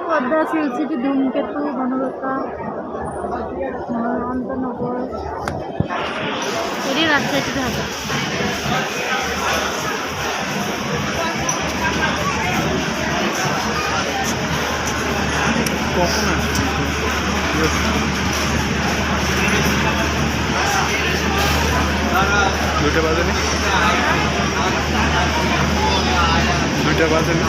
পদ্মা, সিলসিটি, ধূমকেতু, বনলতা, অন্তনগর, এটি রাজশাহীতে ঢাকা। কখন দুইটা বাজে নি, দুইটা বাজে নি।